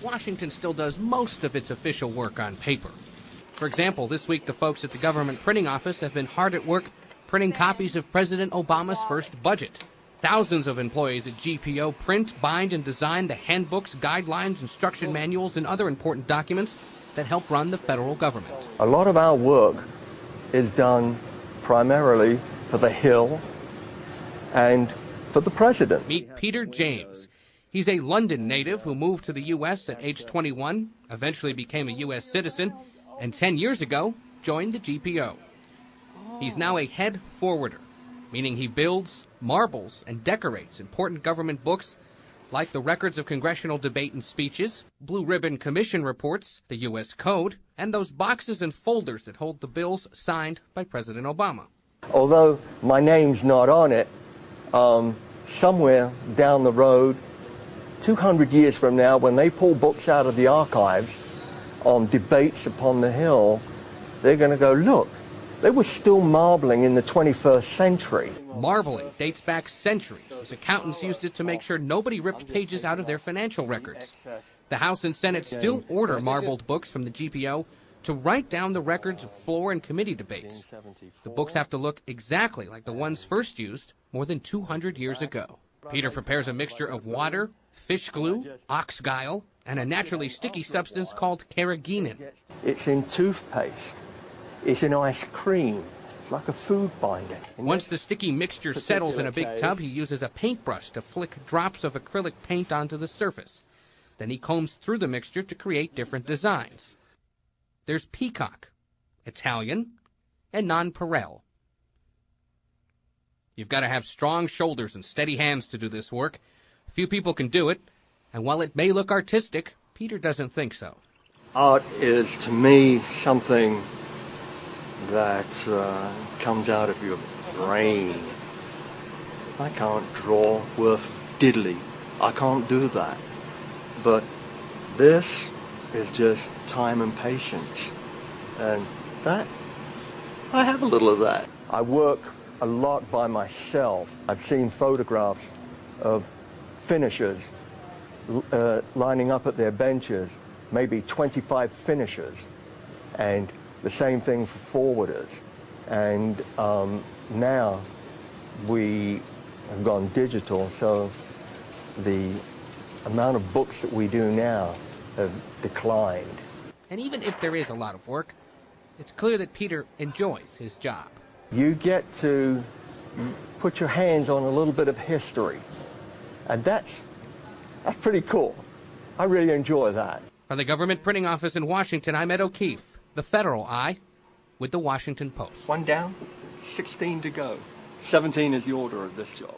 Washington still does most of its official work on paper. For example, this week the folks at the government printing office have been hard at work printing copies of President Obama's first budget. Thousands of employees at GPO print, bind, and design the handbooks, guidelines, instruction manuals, and other important documents that help run the federal government. A lot of our work is done primarily for the Hill and for the President. Meet Peter James. He's a London native who moved to the U.S. at age 21, eventually became a U.S. citizen, and 10 years ago joined the GPO. He's now a head forwarder, meaning he builds, marbles, and decorates important government books like the records of congressional debate and speeches, Blue Ribbon Commission reports, the U.S. Code, and those boxes and folders that hold the bills signed by President Obama. Although my name's not on it, somewhere down the road, 200 years from now, when they pull books out of the archives on debates upon the Hill, they're going to go, look, they were still marbling in the 21st century. Marbling dates back centuries, as accountants used it to make sure nobody ripped pages out of their financial records. The House and Senate still order marbled books from the GPO to write down the records of floor and committee debates. The books have to look exactly like the ones first used more than 200 years ago. Peter prepares a mixture of water, fish glue, ox guile, and a naturally sticky substance called carrageenan. It's in toothpaste. It's in ice cream. It's like a food binder. Once the sticky mixture settles in a big tub, he uses a paintbrush to flick drops of acrylic paint onto the surface. Then he combs through the mixture to create different designs. There's peacock, Italian, and nonpareil. You've got to have strong shoulders and steady hands to do this work. Few people can do it, and while it may look artistic, Peter doesn't think so. Art is, to me, something that comes out of your brain. I can't draw worth diddly. I can't do that. But this is just time and patience. And that, I have a little of that. I work a lot by myself. I've seen photographs of finishers lining up at their benches, maybe 25 finishers, and the same thing for forwarders. And now we have gone digital, so the amount of books that we do now have declined. And even if there is a lot of work, it's clear that Peter enjoys his job. You get to put your hands on a little bit of history, and that's pretty cool. I really enjoy that. For the government printing office in Washington, I'm Ed O'Keefe, the Federal Eye, with the Washington Post. 1 down, 16 to go. 17 is the order of this job.